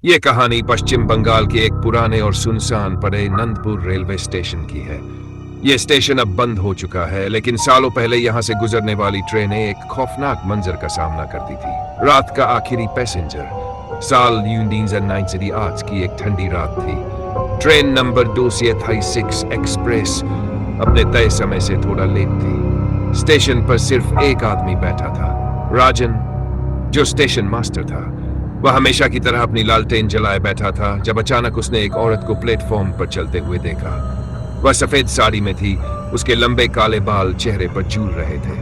ये कहानी पश्चिम बंगाल के एक पुराने और सुनसान पड़े नंदपुर रेलवे स्टेशन की है। ये स्टेशन अब बंद हो चुका है, लेकिन सालों पहले यहाँ से गुजरने वाली ट्रेनें एक खौफनाक मंजर का सामना करती थी। रात का आखिरी पैसेंजर। साल 1998 की एक ठंडी रात थी। ट्रेन नंबर 226 एक्सप्रेस अपने तय समय से थोड़ा लेट थी। स्टेशन पर सिर्फ एक आदमी बैठा था, राजन, जो स्टेशन मास्टर था। वह हमेशा की तरह अपनी लालटेन जलाए बैठा था जब अचानक उसने एक औरत को प्लेटफॉर्म पर चलते हुए देखा। वह सफेद साड़ी में थी, उसके लंबे काले बाल चेहरे पर झूल रहे थे।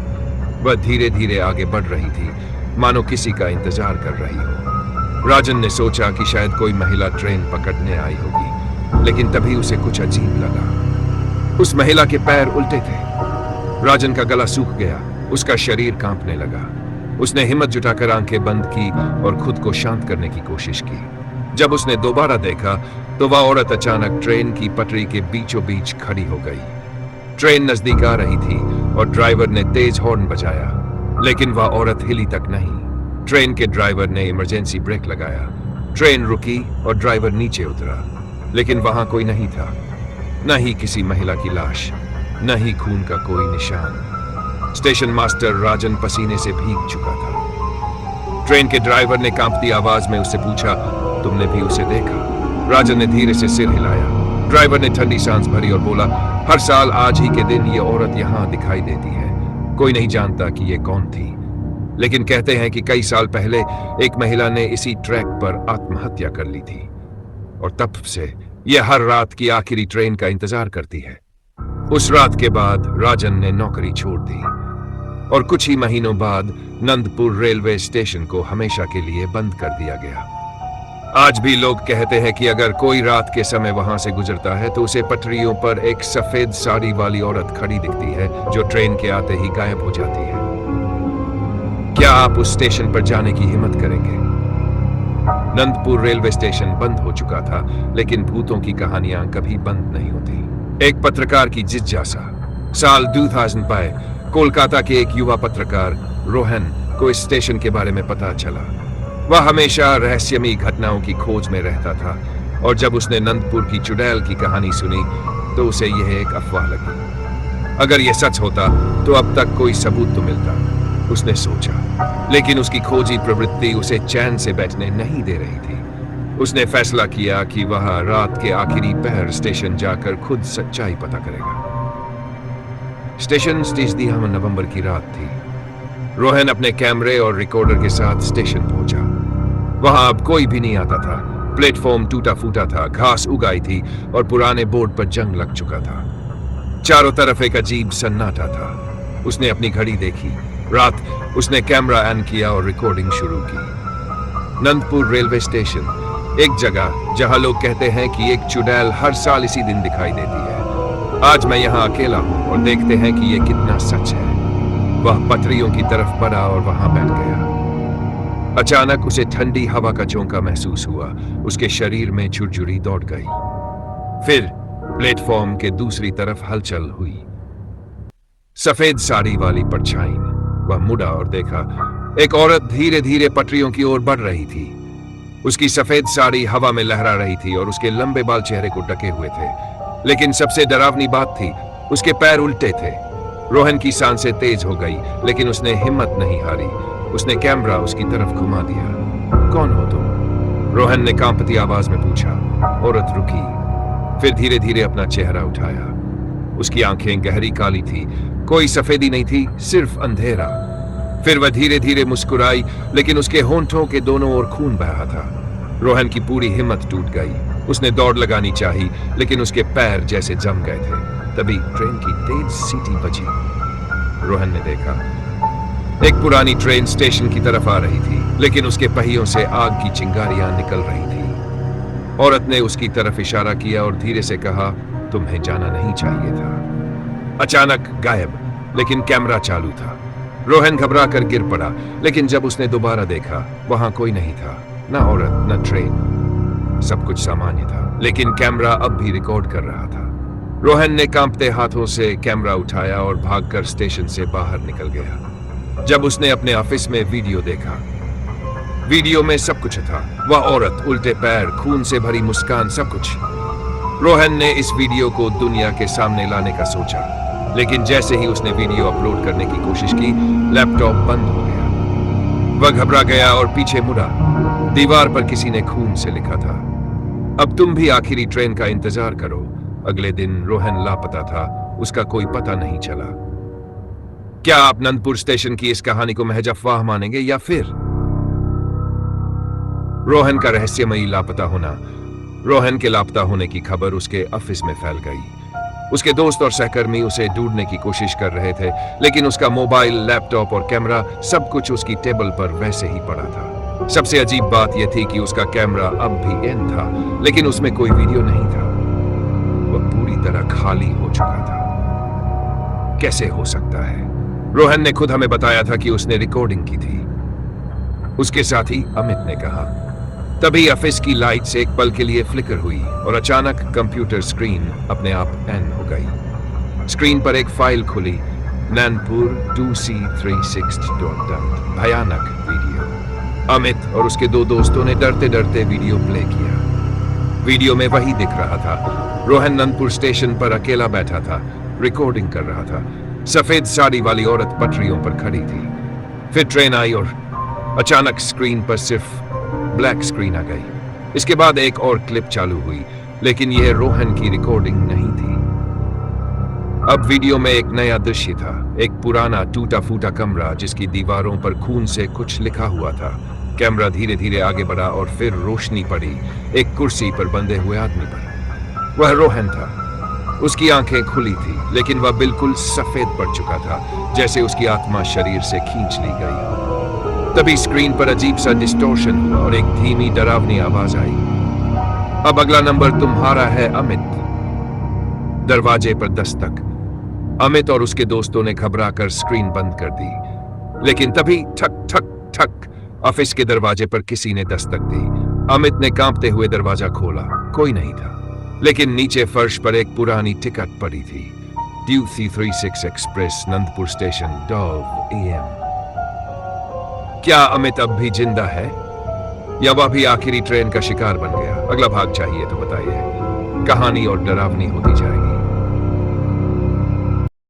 वह धीरे धीरे आगे बढ़ रही थी, मानो किसी का इंतजार कर रही हो। राजन ने सोचा कि शायद कोई महिला ट्रेन पकड़ने आई होगी, लेकिन तभी उसे कुछ अजीब लगा। उस महिला के पैर उल्टे थे। राजन का गला सूख गया, उसका शरीर कांपने लगा। उसने हिम्मत जुटाकर आंखें बंद की और खुद को शांत करने की कोशिश की। जब उसने दोबारा देखा तो वह औरत अचानक ट्रेन की पटरी के बीचों बीच खड़ी हो गई। ट्रेन नजदीक आ रही थी और ड्राइवर ने तेज हॉर्न बजाया, लेकिन वह औरत हिली तक नहीं। ट्रेन के ड्राइवर ने इमरजेंसी ब्रेक लगाया। ट्रेन रुकी और ड्राइवर नीचे उतरा, लेकिन वहां कोई नहीं था। न ही किसी महिला की लाश, न ही खून का कोई निशान। स्टेशन मास्टर राजन पसीने से भीग चुका था। ट्रेन के ड्राइवर ने कांपती आवाज में उससे पूछा, तुमने भी उसे देखा? राजन ने धीरे से सिर हिलाया। ड्राइवर ने ठंडी सांस भरी और बोला, हर साल आज ही के दिन ये औरत यहां दिखाई देती है। कोई नहीं जानता कि ये कौन थी, लेकिन कहते हैं कि कई साल पहले एक महिला ने इसी ट्रैक पर आत्महत्या कर ली थी, और तब से यह हर रात की आखिरी ट्रेन का इंतजार करती है। उस रात के बाद राजन ने नौकरी छोड़ दी और कुछ ही महीनों बाद नंदपुर रेलवे स्टेशन को हमेशा के लिए बंद कर दिया गया। आज भी लोग कहते हैं कि अगर कोई रात के समय वहां से गुजरता है तो उसे पटरियों पर एक सफेद साड़ी वाली औरत खड़ी दिखती है, जो ट्रेन के आते ही गायब हो जाती है। क्या आप उस स्टेशन पर जाने की हिम्मत करेंगे? नंदपुर रेलवे स्टेशन बंद हो चुका था, लेकिन भूतों की कहानियां कभी बंद नहीं होती। एक पत्रकार की जिज्ञासा। साल 2005 कोलकाता के एक युवा पत्रकार रोहन को इस स्टेशन के बारे में पता चला। वह हमेशा रहस्यमयी घटनाओं की खोज में रहता था, और जब उसने नंदपुर की चुड़ैल की कहानी सुनी तो उसे यह एक अफवाह लगी। अगर यह सच होता तो अब तक कोई सबूत तो मिलता, उसने सोचा। लेकिन उसकी खोजी प्रवृत्ति उसे चैन से बैठने नहीं दे रही थी। उसने फैसला किया कि वह रात के आखिरी पहर स्टेशन जाकर खुद सच्चाई पता करेगा। स्टेशन 30 नवंबर की रात थी। रोहन अपने कैमरे और रिकॉर्डर के साथ स्टेशन पहुंचा। वहां अब कोई भी नहीं आता था। प्लेटफॉर्म टूटा फूटा था, घास उगाई थी और पुराने बोर्ड पर जंग लग चुका था। चारों तरफ एक अजीब सन्नाटा था। उसने अपनी घड़ी देखी, रात। उसने कैमरा ऑन किया और रिकॉर्डिंग शुरू की। नंदपुर रेलवे स्टेशन, एक जगह जहां लोग कहते हैं कि एक चुड़ैल हर साल इसी दिन दिखाई देती है। आज मैं यहाँ अकेला हूँ और देखते हैं कि यह कितना सच है। वह पटरियों की तरफ बढ़ा और वहां बैठ गया। अचानक उसे ठंडी हवा का झोंका महसूस हुआ। उसके शरीर में झुरझुरी दौड़ गई। फिर प्लेटफॉर्म के दूसरी तरफ हलचल हुई। सफेद साड़ी वाली परछाई। वह मुड़ा और देखा, एक औरत धीरे धीरे पटरियों की ओर बढ़ रही थी। उसकी सफेद साड़ी हवा में लहरा रही थी और उसके लंबे बाल चेहरे को ढके हुए थे। लेकिन सबसे डरावनी बात थी, उसके पैर उल्टे थे। रोहन की सांसें तेज हो गई, लेकिन उसने हिम्मत नहीं हारी। उसने कैमरा उसकी तरफ घुमा दिया। कौन हो तुम? रोहन ने कांपती आवाज में पूछा। औरत रुकी, फिर धीरे धीरे अपना चेहरा उठाया। उसकी आंखें गहरी काली थी, कोई सफेदी नहीं थी, सिर्फ अंधेरा। फिर वह धीरे धीरे मुस्कुराई, लेकिन उसके होंठों के दोनों ओर खून बहा था। रोहन की पूरी हिम्मत टूट गई। उसने दौड़ लगानी चाही, लेकिन उसके पैर जैसे जम गए थे। तभी ट्रेन की तेज सीटी बजी। रोहन ने देखा, एक पुरानी ट्रेन स्टेशन की तरफ आ रही थी, लेकिन उसके पहियों से आग की चिंगारियां निकल रही थी। औरत ने उसकी तरफ इशारा किया और धीरे से कहा, तुम्हें जाना नहीं चाहिए था। अचानक गायब, लेकिन कैमरा चालू था। रोहन घबरा कर गिर पड़ा, लेकिन जब उसने दोबारा देखा, वहां कोई नहीं था, न औरत न ट्रेन। सब कुछ सामान्य था, लेकिन कैमरा अब भी रिकॉर्ड कर रहा था। रोहन ने कांपते हाथों से कैमरा उठाया और भागकर स्टेशन से बाहर निकल गया। जब उसने अपने ऑफिस में वीडियो देखा वीडियो में सब कुछ था, वह औरत, उल्टे पैर, खून से भरी मुस्कान, सब कुछ। रोहन ने इस वीडियो को दुनिया के सामने लाने का सोचा, लेकिन जैसे ही उसने वीडियो अपलोड करने की कोशिश की, लैपटॉप बंद हो गया। वह घबरा गया और पीछे मुड़ा। दीवार पर किसी ने खून से लिखा था, अब तुम भी आखिरी ट्रेन का इंतजार करो। अगले दिन रोहन लापता था, उसका कोई पता नहीं चला। क्या आप नंदपुर स्टेशन की इस कहानी को महज अफवाह मानेंगे या फिर रोहन का रहस्यमयी लापता होना? रोहन के लापता होने की खबर उसके ऑफिस में फैल गई। उसके दोस्त और सहकर्मी उसे ढूंढने की कोशिश कर रहे थे, लेकिन उसका मोबाइल, लैपटॉप और कैमरा, सब कुछ उसकी टेबल पर वैसे ही पड़ा था। सबसे अजीब बात यह थी कि उसका कैमरा अब भी ऑन था, लेकिन उसमें कोई वीडियो नहीं था। वह पूरी तरह खाली हो चुका था। कैसे हो सकता है? रोहन ने खुद हमें बताया था कि उसने रिकॉर्डिंग की थी। उसके साथी अमित ने कहा। तभी ऑफिस की लाइट्स एक पल के लिए फ्लिकर हुई और अचानक कंप्यूटर स्क्रीन अपने आप ऑन हो गई। स्क्रीन पर एक फाइल खुली, नैनपुर 2C36. भयानक वीडियो। अमित और उसके दो दोस्तों ने डरते डरते वीडियो प्ले किया। वीडियो में वही दिख रहा था। रोहन नंदपुर स्टेशन पर अकेला बैठा था, रिकॉर्डिंग कर रहा था। सफेद साड़ी वाली औरत पटरियों पर खड़ी थी। फिर ट्रेन आई और अचानक स्क्रीन पर सिर्फ ब्लैक स्क्रीन आ गई। इसके बाद एक और क्लिप चालू हुई, लेकिन यह रोहन की रिकॉर्डिंग नहीं थी। अब वीडियो में एक नया दृश्य था, एक पुराना टूटा फूटा कमरा जिसकी दीवारों पर खून से कुछ लिखा हुआ था। कैमरा धीरे धीरे आगे बढ़ा और फिर रोशनी पड़ी एक कुर्सी पर बंधे हुए आदमी पर। वह रोहन था। उसकी आंखें खुली थी, लेकिन वह बिल्कुल सफेद पड़ चुका था, जैसे उसकी आत्मा शरीर से खींच ली गई हो। तभी स्क्रीन पर अजीब सा डिस्टॉर्शन हुआ और एक धीमी डरावनी आवाज आई, अब अगला नंबर तुम्हारा है अमित। दरवाजे पर दस्तक। अमित और उसके दोस्तों ने घबराकर स्क्रीन बंद कर दी, लेकिन तभी ठक ठक ठक ऑफिस के दरवाजे पर किसी ने दस्तक दी। अमित ने कांपते हुए दरवाजा खोला। कोई नहीं था, लेकिन नीचे फर्श पर एक पुरानी टिकट पड़ी थी, 2C36 express, Nandpur station, 12 AM। क्या अमित अब भी जिंदा है या वह भी आखिरी ट्रेन का शिकार बन गया? अगला भाग चाहिए तो बताइए। कहानी और डरावनी होती जाए।